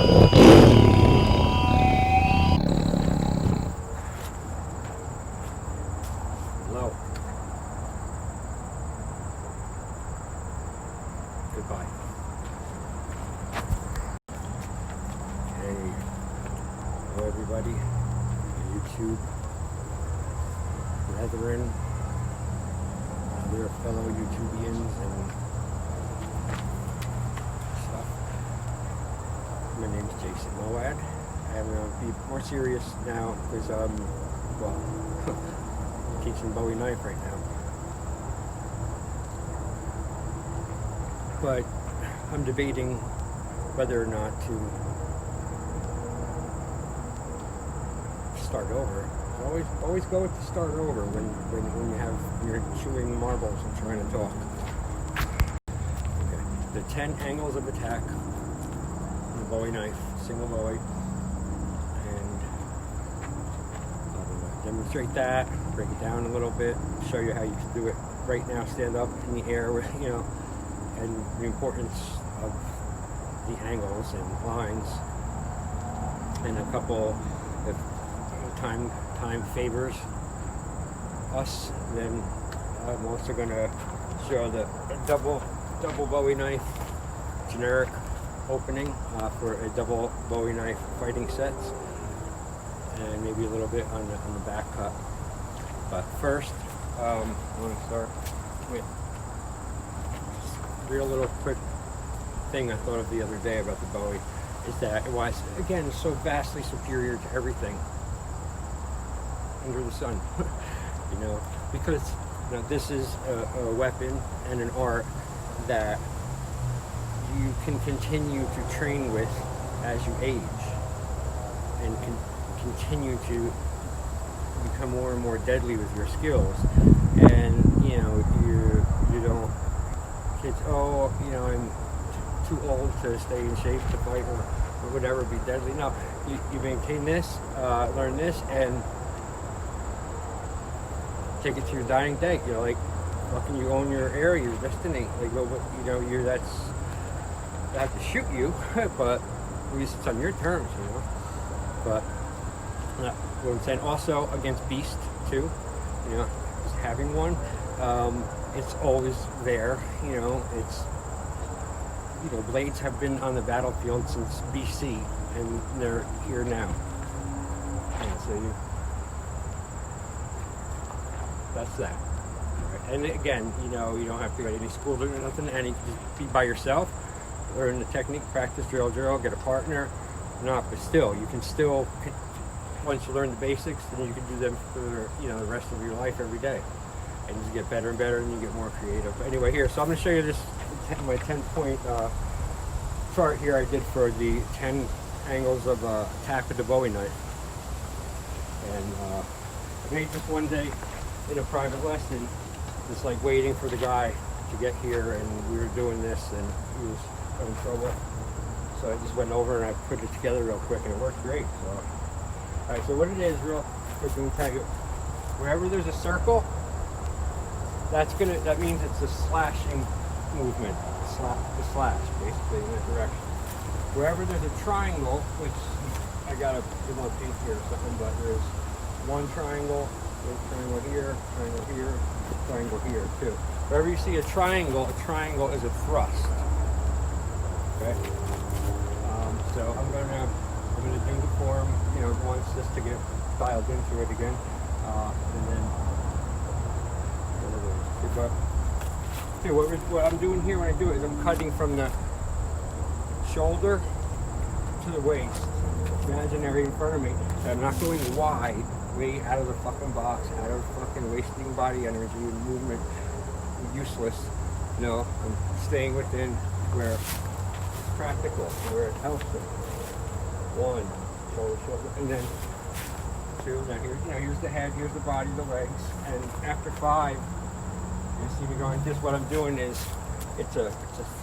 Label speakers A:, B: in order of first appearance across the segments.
A: Hello. Goodbye. Hey. Hello everybody. YouTube. Brethren. Other fellow YouTubians and stuff. My name is Jason Moad. I'm going to be more serious now because well, teaching Bowie knife right now. But I'm debating whether or not to start over. Always go with the start over when you're chewing marbles and trying to talk. Okay. The 10 angles of attack on the Bowie knife, single Bowie, and I'll demonstrate that, break it down a little bit, show you how you can do it right now, stand up in the air with, and the importance of the angles and lines, and a couple, if time favors us, then I'm also going to show the double Bowie knife generic opening for a double Bowie knife fighting sets, and maybe a little bit on the back cut. But first, I want to start with a real little quick thing I thought of the other day about the Bowie, is that it was, again, so vastly superior to everything under the sun. Because this is a weapon and an art that you can continue to train with as you age, and can continue to become more and more deadly with your skills. And you don't, kids, I'm too old to stay in shape to fight or whatever, be deadly. No, you maintain this, learn this, and take it to your dying day. Fucking, you own your area, your destiny. They have to shoot you, but at least it's on your terms, But what I'm saying, also against Beast too, just having one, it's always there. It's, blades have been on the battlefield since BC, and they're here now. And so that's that. Right. And again, you don't have to go to any schools or nothing, and you can just be by yourself, learn the technique, practice, drill, get a partner. But still, you can still, once you learn the basics, then you can do them for the rest of your life every day, and you get better and better, and you get more creative. But anyway, here, so I'm going to show you this, my 10-point chart here I did for the 10 angles of attack with the Bowie knife. And I made this one day in a private lesson, just like waiting for the guy to get here, and we were doing this, and he was in trouble. So I just went over and I put it together real quick, and it worked great. So, all right, so what it is, real quick, let me tell you. Wherever there's a circle, that means it's a slashing movement, the slash, basically, in that direction. Wherever there's a triangle, which I got a little paint here or something, but there's one triangle here, triangle here too. Wherever you see a triangle is a thrust. Okay. So I'm gonna do the form, once, just to get dialed into it again, and then what I'm doing here when I do it is I'm cutting from the shoulder to the waist, imaginary in front of me. So I'm not going wide, way out of the fucking box, out of fucking wasting body energy and movement, useless. I'm staying within where it's practical, where it helps them. One, shoulder, and then two. Now here's the head, here's the body, the legs, and after 5, you see me going. This, what I'm doing is, it's a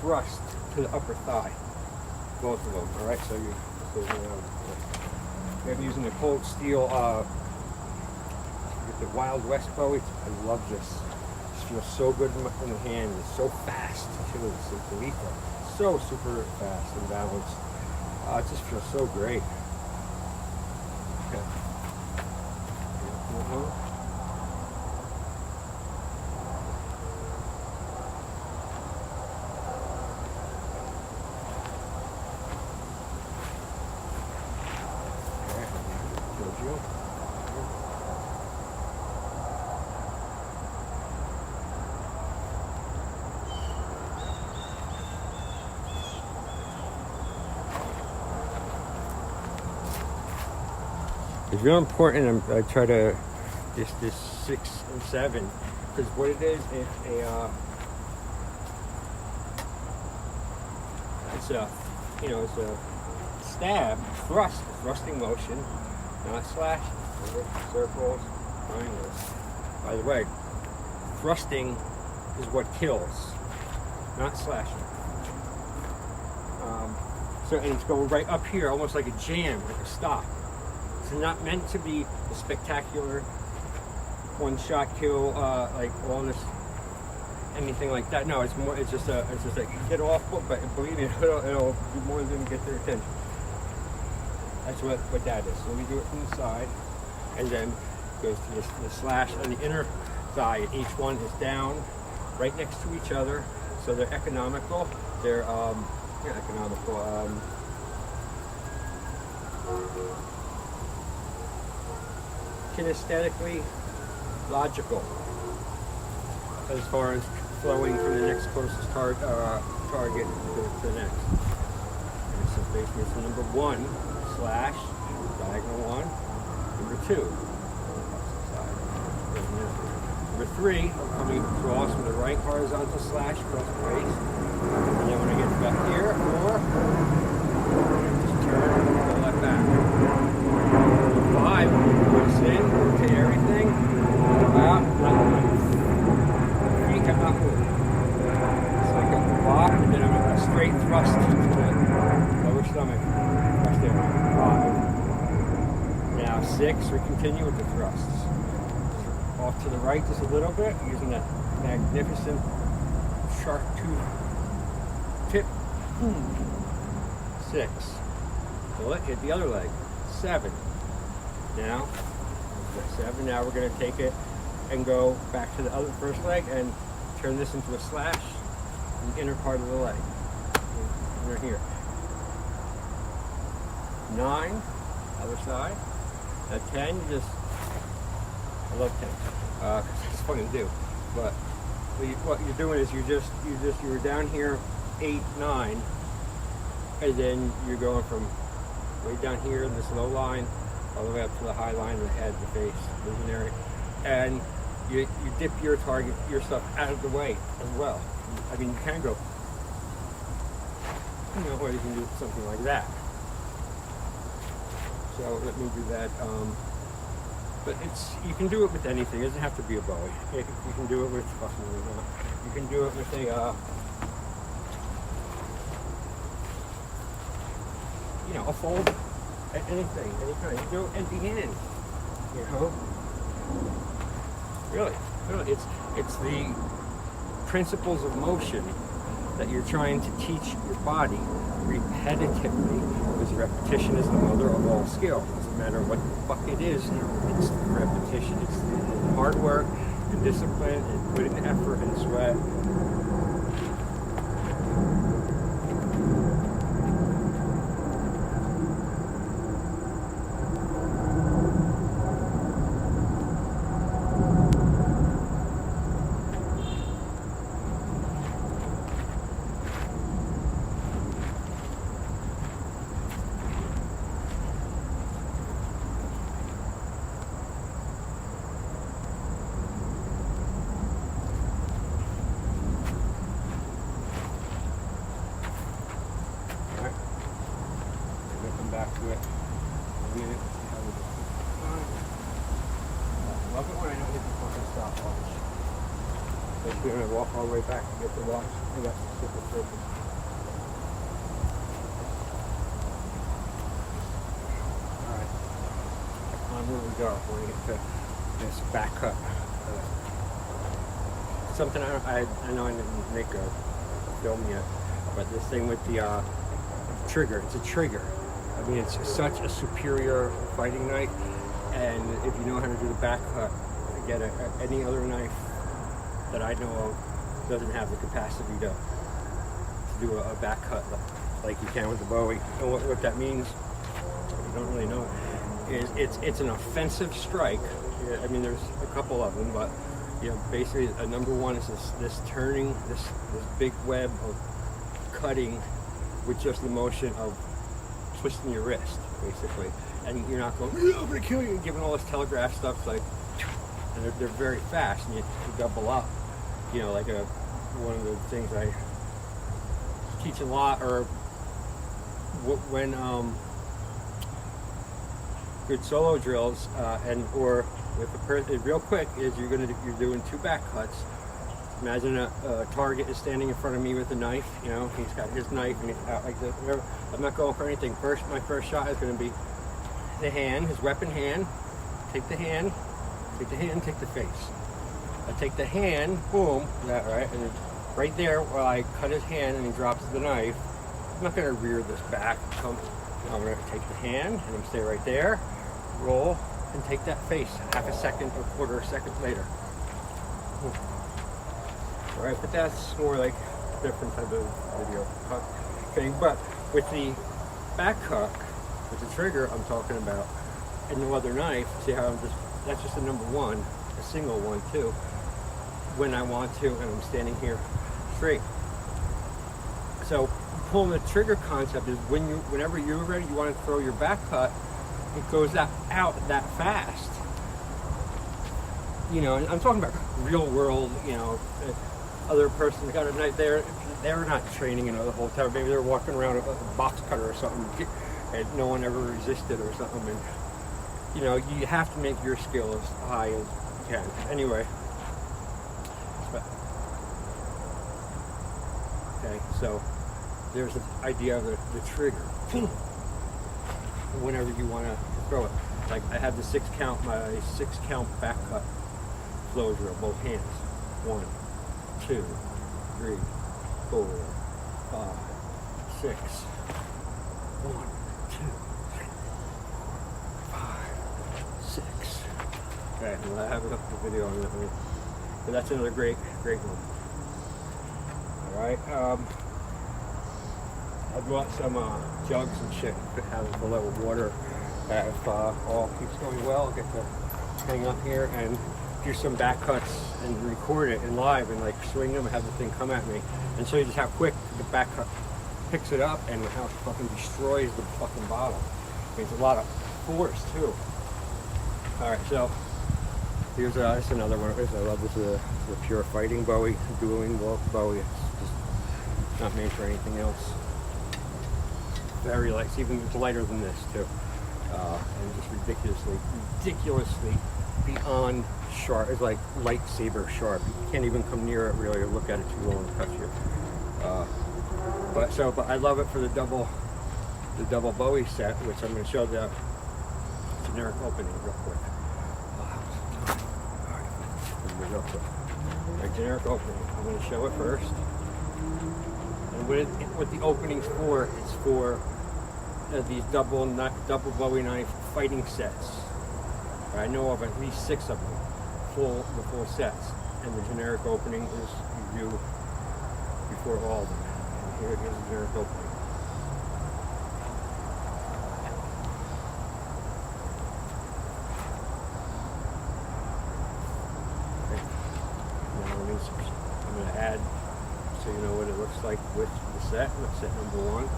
A: thrust to the upper thigh, both of them. All right, so maybe using the cold steel, the Wild West Bowie. I love this. It feels so good in the hand. It's so fast too. It's lethal. So super fast and balanced. Oh, it just feels so great. Okay. It's real important. I try to this 6 and 7 because what it is, it's a it's a stab, thrusting motion, not slash, circles, triangles. By the way, thrusting is what kills, not slashing. So and it's going right up here, almost like a jam, like a stop. It's not meant to be a spectacular one-shot kill, like all this, anything like that. No, it's more. It's just a get off, but believe me, it'll do more than get their attention. That's what that is. So let me do it from the side, and then goes to the slash on the inner thigh. And each one is down, right next to each other, so they're economical. They're economical. Kinesthetically logical as far as flowing from the next closest target to the next. And so basically it's number 1 slash diagonal 1, number 2 number 3 I'm coming across with the right horizontal slash across the face, and then when I get back here, or just turn and pull that back. 5, push in, rotate everything, out, not move. Feet have not moved. So I got the block, and then I'm a straight thrust to the lower stomach. Thrust there. 5. Now 6, we continue with the thrusts. Off to the right just a little bit, using that magnificent shark tooth tip. 6. Pull it, hit the other leg. 7. Now, 7. Now we're going to take it and go back to the other first leg and turn this into a slash in the inner part of the leg. Right here. 9, other side. At 10, you just, I love 10. It's fun to do. But what you're doing is you're down here 8, 9, and then you're going from way down here in this low line all the way up to the high line of the head, the face, visionary, and you dip your target, your stuff out of the way as well. I mean, you can go, or you can do something like that. So let me do that. But you can do it with anything. It doesn't have to be a Bowie. You can do it with, you can do it with a fold. Anything, any kind. You do empty hand, Really, it's the principles of motion that you're trying to teach your body repetitively, because repetition is the mother of all skill. It doesn't matter what the fuck it is, it's repetition. It's the hard work and discipline and putting the effort and sweat. Back to it. I love it when I don't hit the fucking stopwatch. Especially when I walk all the way back to get the watch. I got specific purpose. Alright. On where we go when we get to this back cut. Something I know I didn't make a film yet, but this thing with the trigger. It's a trigger. I mean, it's such a superior fighting knife. And if you know how to do the back cut, get any other knife that I know of doesn't have the capacity to do a back cut like you can with the Bowie. And what that means, you don't really know, is it's an offensive strike. I mean, there's a couple of them, but you know, basically a number one is this turning, this big web of cutting with just the motion of twisting your wrist, basically. And you're not going, I'm gonna kill you, and giving all this telegraph stuff, like, and they're very fast, and you double up. You know, like one of the things I teach a lot, or when good solo drills, or with a person, real quick, is you're doing 2 back cuts. Imagine a target is standing in front of me with a knife. You know, he's got his knife and he's out like this. I'm not going for anything. My first shot is going to be the hand, his weapon hand. Take the hand, take the face. I take the hand, boom, that right, and right there while I cut his hand and he drops the knife. I'm not going to rear this back. I'm going to take the hand and I'm going to stay right there, roll, and take that face half a second or quarter a second later. All right, but that's more like a different type of video thing. But with the back cut, with the trigger I'm talking about, and the other knife, see how that's just a number one, a single one too, when I want to, and I'm standing here straight. So pulling the trigger concept is whenever you're ready, you want to throw your back cut, it goes out that fast. You know, and I'm talking about real world, you know, other person got a knife there, they're not training, you know, the whole time. Maybe they're walking around a box cutter or something, and no one ever resisted or something. And, you know, you have to make your skill as high as you can. Anyway. Okay, so there's the idea of the trigger. Whenever you want to throw it. Like I have the 6 count, my 6 count back cut flow drill, both hands. 1, 2, 3, 4, 5, 6. 1, 2, 3, 4, 5, 6. Okay, and I have a video on that one. But that's another great one. Alright, I brought some jugs and shit to have a little water. If all keeps going well, I'll get to hang up here and do some back cuts and record it in live and like swing them and have the thing come at me and show you just how quick the back cut picks it up and how it fucking destroys the fucking bottle. I mean, it's a lot of force too. Alright, so here's this is another one of this. I love this. The pure fighting Bowie, dueling Bowie. It's just not made for anything else. Very light, it's even lighter than this too. And just ridiculously beyond sharp. It's like lightsaber sharp. You can't even come near it really or look at it too long and touch it. But I love it for the double Bowie set, which I'm going to show the generic opening real quick. Alright, generic opening. I'm going to show it first. And what the opening's for, it's for these double Bowie knife fighting sets. I know of at least 6 of them, the full sets, and the generic opening is you do before all of them. And here is the generic opening. Okay. Now I'm going to add, so you know what it looks like with the set. That's set number 1.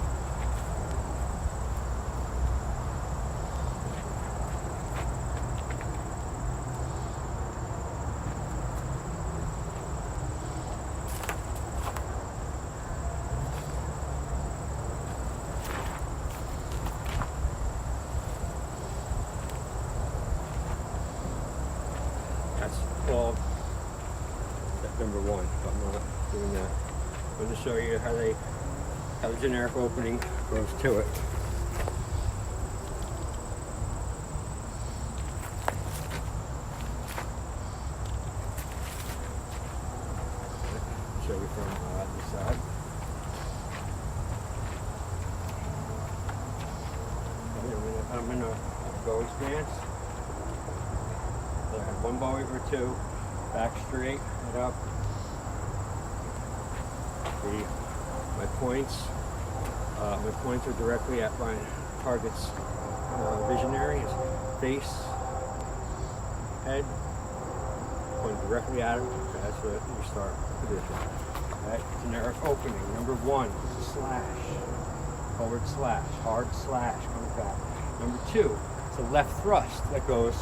A: That's all set number 1, but I'm not doing that. I'm going to show you how the generic opening goes to it. Show you from this side. in a Bowie stance. So I have one Bowie or two, back straight, head up. See, my points are directly at my target's visionary, his face, head, point directly at him. So that's the your start position. Right? Generic opening. Number one, slash. Forward slash. Hard slash comes back. Number two, it's a left thrust that goes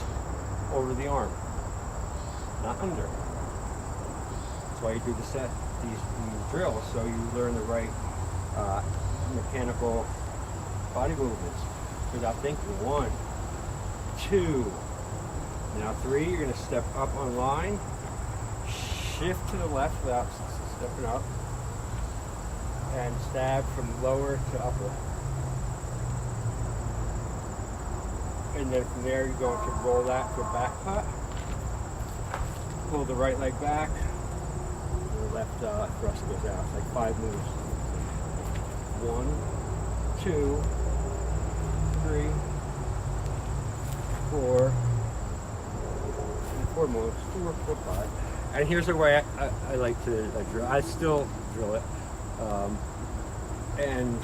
A: over the arm, not under. That's why you do these drills, so you learn the right mechanical body movements without thinking. One, two. Now three, you're going to step up on line, shift to the left without stepping up, and stab from lower to upper. And then from there, you're going to roll that to a back cut, pull the right leg back, and the left thrust goes out. It's like 5 moves. 1, 2, 3, 4, and 4 moves. 4, 4, 5. And here's the way I like to drill. I still drill it. And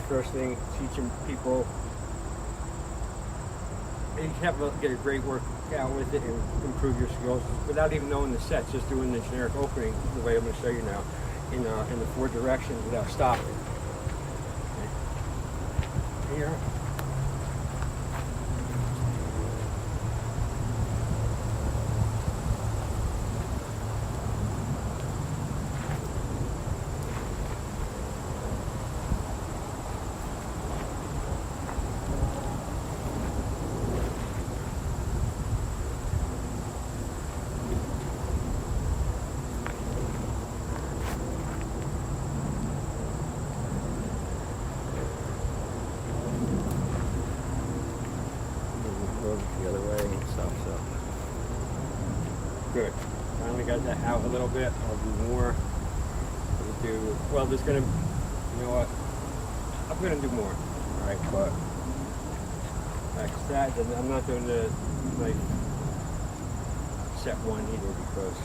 A: first thing, teaching people, and you can get a great workout with it and improve your skills without even knowing the sets, just doing the generic opening the way I'm going to show you now in the 4 directions without stopping. Here. The other way and stuff, so good. Finally got that out a little bit. I'll do more. There's gonna, you know what, I'm gonna do more, alright, but that's that. And I'm not doing the like set 1 either because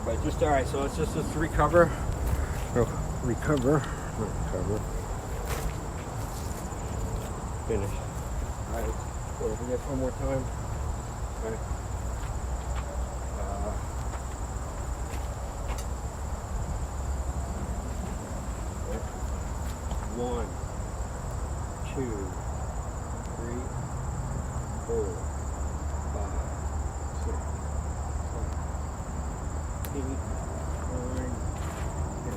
A: but just alright, so let's just recover. Finish. Alright, go over this one more time. Okay. 1, 2, 3, 4, 5, 6, 7, 8, 9, 10.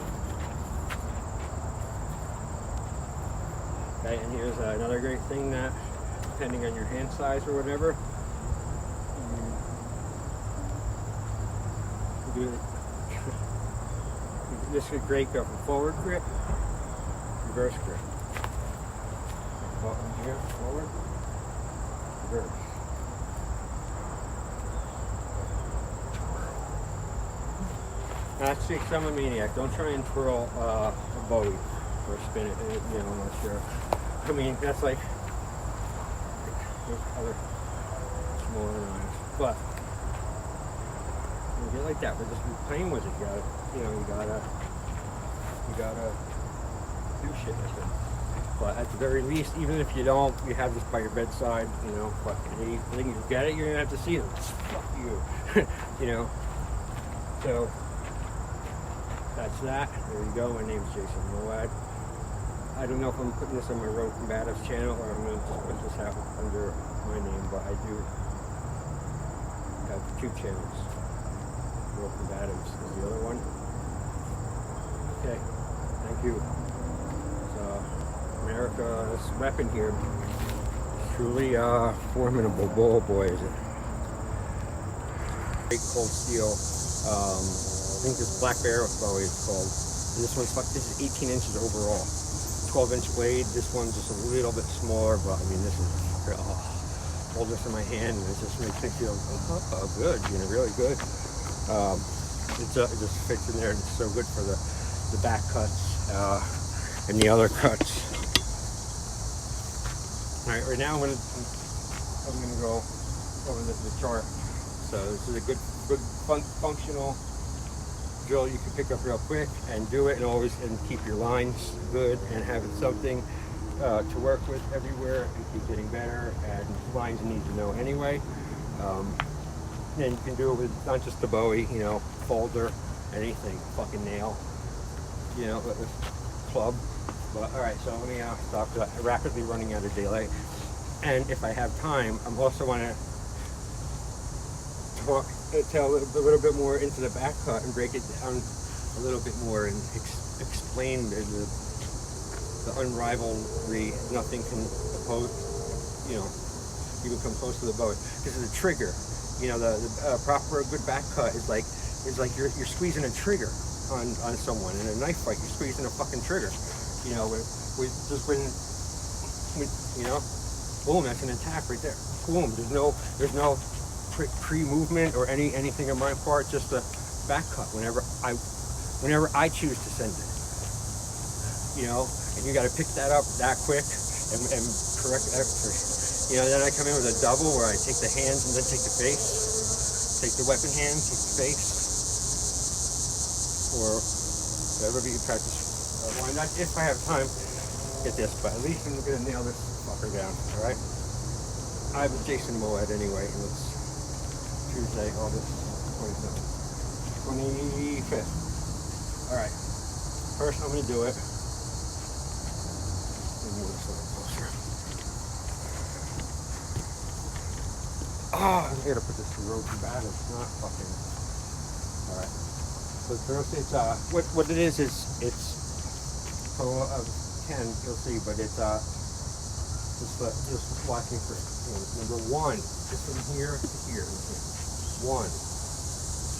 A: Okay, and here's another great thing that, depending on your hand size or whatever, you do this is great. Go from forward grip, reverse grip. Button here, forward, reverse. That's the I'm a maniac. Don't try and twirl a Bowie or spin it. You know, I'm not sure. I mean, that's like there's other smaller knives, but when you get like that, we're just playing with it. You gotta do shit with it. But at the very least, even if you don't, you have this by your bedside. You know, but I think you get it, you're gonna have to see it. Fuck you, you know. So that's that. There you go. My name's Jason Moad. I don't know if I'm putting this on my Road Combatives channel or I'm going to just put this out under my name, but I do have 2 channels. Road Combatives is the other one. Okay, thank you. So, America's weapon here is truly formidable. Boy, is it. Great cold steel. I think this Black Bear Bowie is called. And this is 18 inches overall. 12-inch blade. This one's just a little bit smaller, but I mean, this is hold this in my hand, and it just makes me feel good, you know, really good. It just fits in there, and it's so good for the back cuts and the other cuts. Alright, right now I'm gonna go over the chart. So this is a good functional drill you can pick up real quick and do it, and keep your lines good and have something to work with everywhere and keep getting better, and lines you need to know anyway. And you can do it with not just the Bowie, you know, folder, anything, fucking nail, you know, with club. But all right, so let me stop. I'm rapidly running out of daylight, and if I have time, I'm also want to tell a little bit more into the back cut and break it down a little bit more and explain the unrivalry. Nothing can oppose, you know, even come close to the Bowie. This is a trigger. You know, the proper good back cut is like you're squeezing a trigger on someone. In a knife fight, you're squeezing a fucking trigger. You know, when you know, boom, that's an attack right there. Boom, there's no pre-movement or anything on my part, just a back cut whenever I choose to send it. You know, and you got to pick that up that quick and correct that. You know, then I come in with a double where I take the hands and then take the face, take the weapon hand, take the face, or whatever you practice. Why not? If I have time, get this, but at least I'm gonna nail this fucker down. All right. I was Jason Moed anyway, and it's Tuesday, August 25th. All right. First, I'm gonna do it. Let me move this a little closer. Oh, I gotta put this to road too bad. It's not fucking. All right. So first, it's what it is it's of 10. You'll see, but it's just watching for number 1 is from here to here. 1,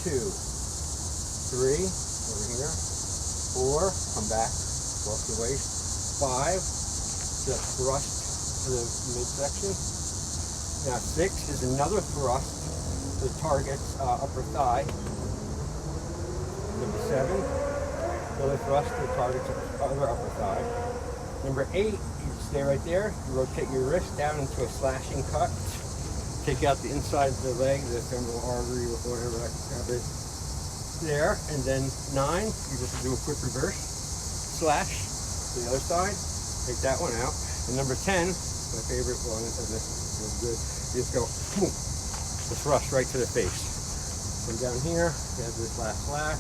A: 2, 3 over here. 4, come back, walk your waist. 5, just thrust to the midsection. Now 6 is another thrust to the target's upper thigh. Number 7, another thrust to the target's other upper thigh. Number 8, you stay right there. You rotate your wrist down into a slashing cut. Take out the inside of the leg, the femoral artery, or whatever that is there. And then 9, you just do a quick reverse slash to the other side. Take that one out. And number 10, my favorite one, and this is good. You just go, boom, the thrust right to the face. Come down here, you have this last slash,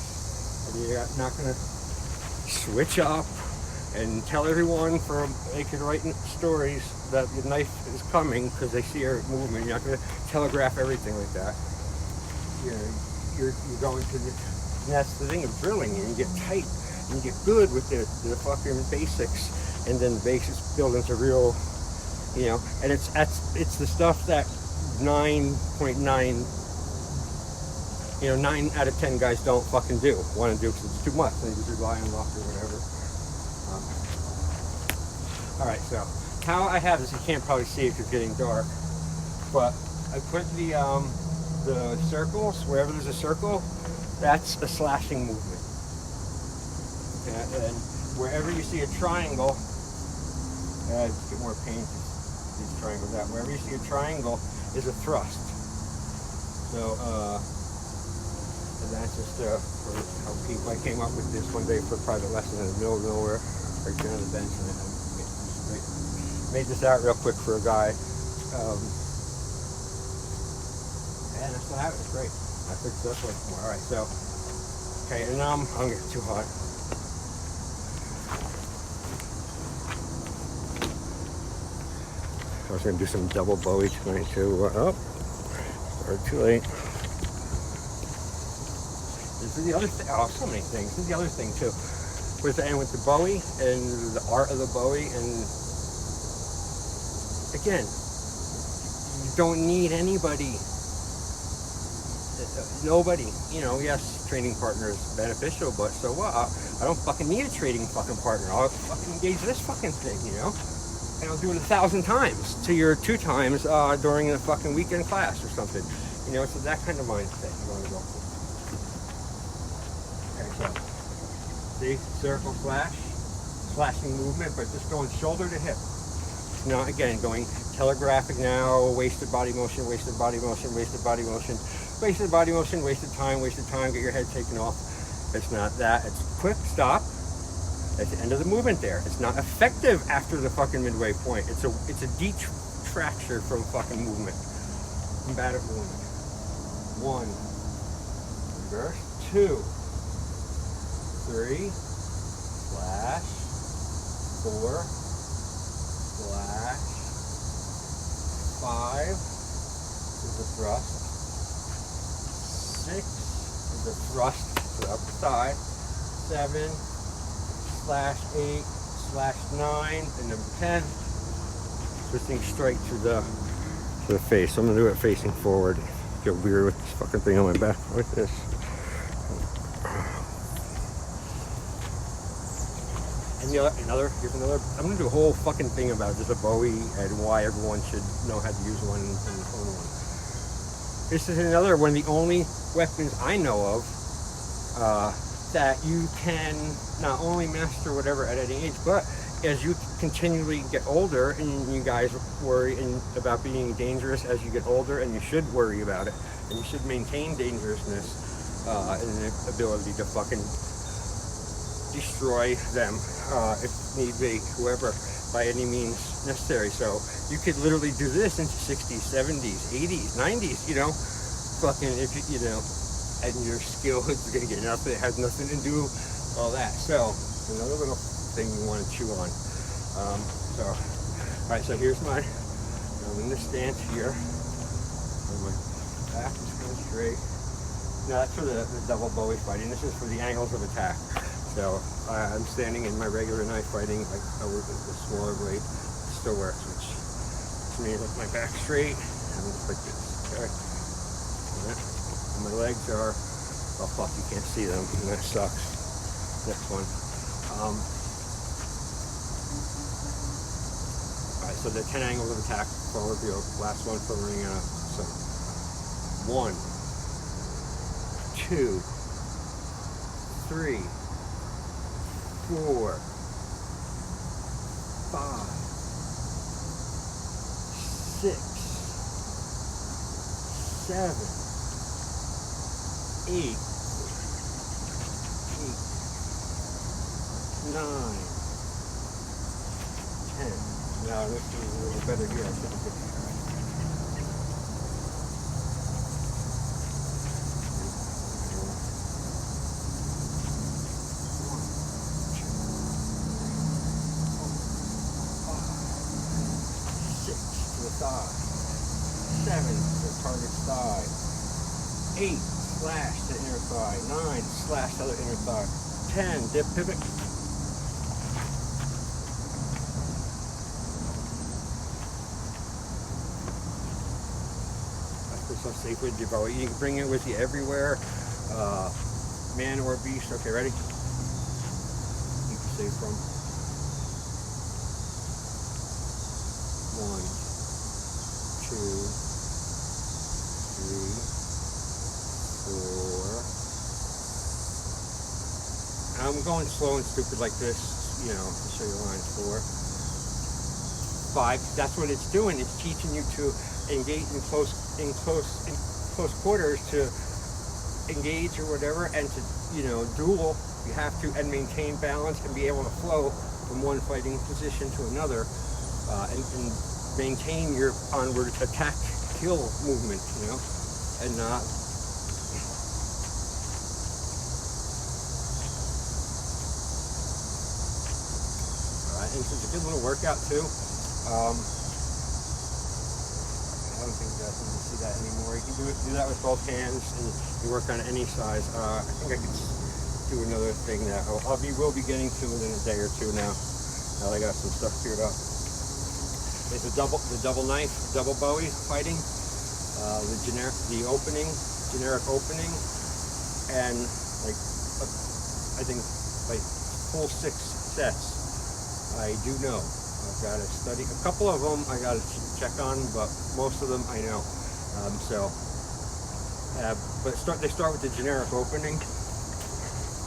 A: and you're not gonna switch up and tell everyone they can write stories that the knife is coming because they see your movement. You're not gonna telegraph everything like that. You're going to and that's the thing of drilling. You get tight and you get good with the fucking basics, and then the basics build into real, you know, and it's the stuff that 9.9, you know, 9 out of 10 guys don't fucking want to do because it's too much. They just rely on luck or whatever. All right, so how I have this, you can't probably see it because it's getting dark, but I put the circles wherever there's a circle. That's a slashing movement. Okay, and wherever you see a triangle, just get more paint. These triangles out. Wherever you see a triangle is a thrust. So, and that's just how people. I came up with this one day for a private lesson in the middle of nowhere, right down the bench, and I made this out real quick for a guy. And that's what happened. It's great. I fixed this one more. All right, so okay, and now I'm getting too hot. I was going to do some double Bowie tonight too. Oh, started too late. This is the other thing. Oh, so many things. This is the other thing too. With the Bowie and the art of the Bowie, and again, you don't need anybody. Nobody. You know, yes, training partner is beneficial, but so what? I don't fucking need a trading fucking partner. I'll fucking engage this fucking thing, you know? And I'll do it 1,000 times to your 2 times during a fucking weekend class or something. You know, so that kind of mindset you want to go for. Okay, so see, circle slash, slashing movement, but just going shoulder to hip. It's not, again, going telegraphic now, wasted body motion, wasted body motion, wasted body motion, wasted body motion, wasted time, get your head taken off. It's not that. It's quick stop at the end of the movement there. It's not effective after the fucking midway point. It's a detractor from fucking movement. Combative movement. 1, reverse, 2, 3, slash, 4, slash, 5 is the thrust, 6 is the thrust to the upper side, 7, slash 8, slash 9, and number 10, twisting straight to the face. So I'm gonna do it facing forward. Feel weird with this fucking thing on my back like this. And here's another. I'm gonna do a whole fucking thing about just a Bowie and why everyone should know how to use one and own one. This is another one of the only weapons I know of that you can not only master whatever at any age, but as you continually get older, and you guys worry about being dangerous as you get older, and you should worry about it, and you should maintain dangerousness and the ability to fucking destroy them if need be, whoever, by any means necessary. So you could literally do this into 60s, 70s, 80s, 90s, you know, fucking if you know, and your skill is gonna get nothing, it has nothing to do all that. So another little thing you want to chew on. All right, so here's mine. I'm in the stance here. My back is kind of straight. Now that's for the double Bowie fighting. This is for the angles of attack. So I'm standing in my regular knife fighting, like over the smaller blade. It still works, which means like my back straight. I'm just like this. Okay. And my legs are, oh fuck, you can't see them, and that sucks. Next one. Alright, so the 10 angles of attack, forward view, last one for running out. So 1, 2, 3, 4, 5, 6, 7, 8, 9, 10. Now this is a little better here. I should have put thigh, 7 to the target thigh, 8 slash the inner thigh, 9 slash the other inner thigh, 10 dip pivot. That's so safe with your Bowie. You can bring it with you everywhere, man or beast. Okay, ready? You can save from 1, 2, 3, 4. I'm going slow and stupid like this, you know, to show you lines. 4, 5. That's what it's doing. It's teaching you to engage in close quarters, to engage or whatever, and to, you know, duel. You have to, and maintain balance and be able to flow from one fighting position to another, and maintain your onward attack kill movement, you know, and not and it's a good little workout too. I don't think that you can see that anymore. You can do that with both hands, and you work on any size. I think I could do another thing that we'll be getting to within a day or two now. Now I got some stuff figured out. It's the double knife, double Bowie fighting, the generic opening, and like I think like full 6 sets. I do know. I've got to study a couple of them. I got to check on, but most of them I know. But they start with the generic opening,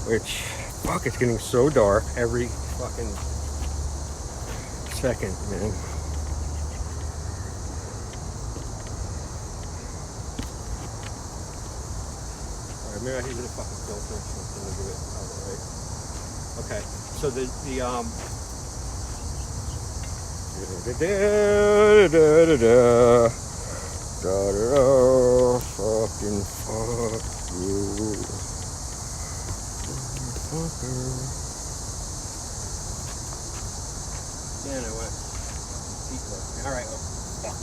A: which fuck, it's getting so dark every fucking second, man. maybe I should get a fucking filter or something to do it. All right. Okay. So the fucking fuck you. Man, I want feet working. Alright, oh fuck.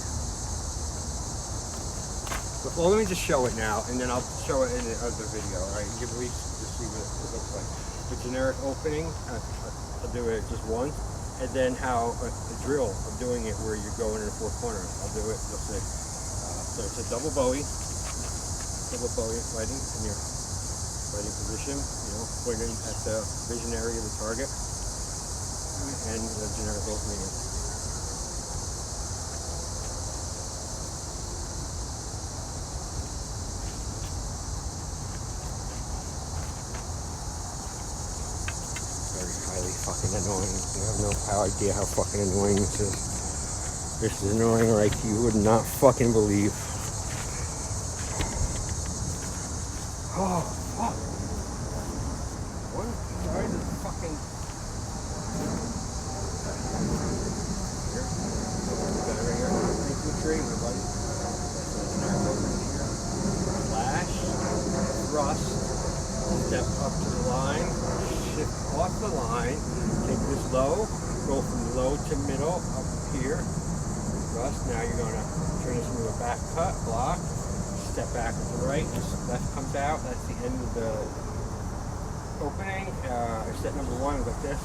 A: Well, let me just show it now, and then I'll show it in the other video. Alright, give me just see what it looks like. The generic opening, I'll do it just once, and then how the drill of doing it where you're going in the 4 corners. I'll do it, you'll see. So it's a double Bowie lighting in your lighting position, pointing at the vision area of the target, and the generic opening. Very highly fucking annoying. You have no idea how fucking annoying this is. This is annoying like you would not fucking believe. Oh, fuck. What? Sorry, this fucking... Here. Got it right here. Thank tree, my buddy. Flash. Thrust. Step up to the line. Shift off the line. Take this low. Go from low to middle. Up here. Thrust. Now you're going to turn this into a back cut. Block. Step back to the right, just left comes out, that's the end of the opening. Step number 1 is like this.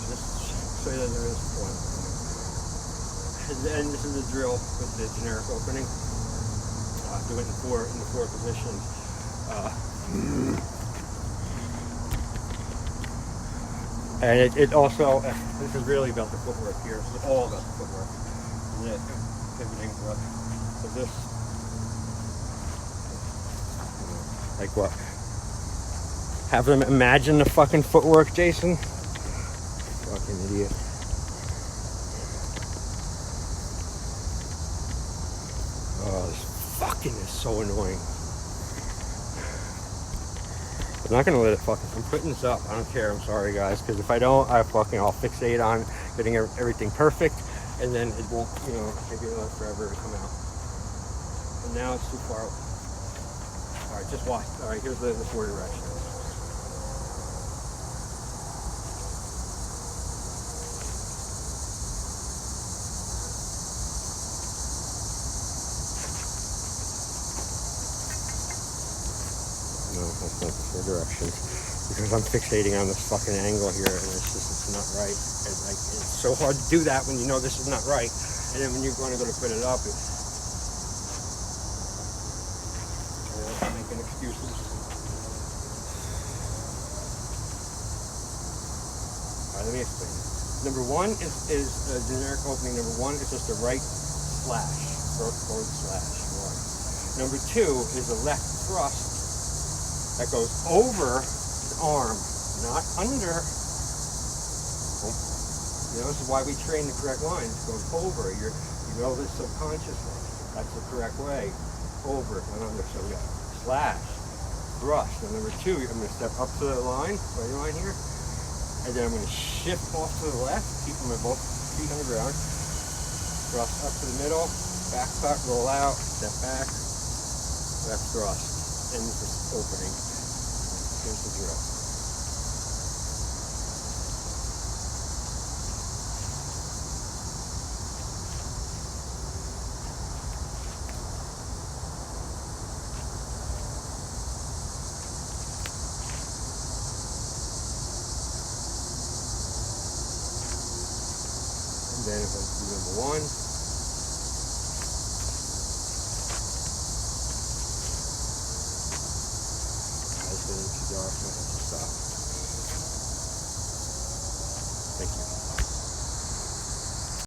A: Just so that there is one. And then this is the drill with the generic opening. Do it in the four positions. And it also, this is really about the footwork here. This is all about the footwork. And it, pivoting up. So this, like what? Have them imagine the fucking footwork, Jason? Fucking idiot. Oh, this fucking is so annoying. I'm not gonna let it fucking, I'm putting this up, I don't care, I'm sorry guys, because if I don't, I'll fixate on getting everything perfect, and then it won't, take it forever to come out. And now it's too far. Alright, just watch. Alright, here's the 4 directions. No, that's not the 4 directions, because I'm fixating on this fucking angle here, and it's not right. It's so hard to do that when you know this is not right, and then when you're going to go to put it up, making excuses. All right, let me explain. Number 1 is generic opening. Number 1 is just a right slash, forward slash. 1. Number 2 is a left thrust that goes over the arm, not under. This is why we train the correct lines. It goes over. You know this subconsciously. That's the correct way. Over, not under. So we got slash, thrust. And number 2, I'm going to step up to the line, right line here, and then I'm going to shift off to the left, keep my both feet on the ground, thrust up to the middle, back cut, roll out, step back, left thrust. And this opening. Here's the drill. And then if I do number 1. Too dark, I have to stop. Thank you.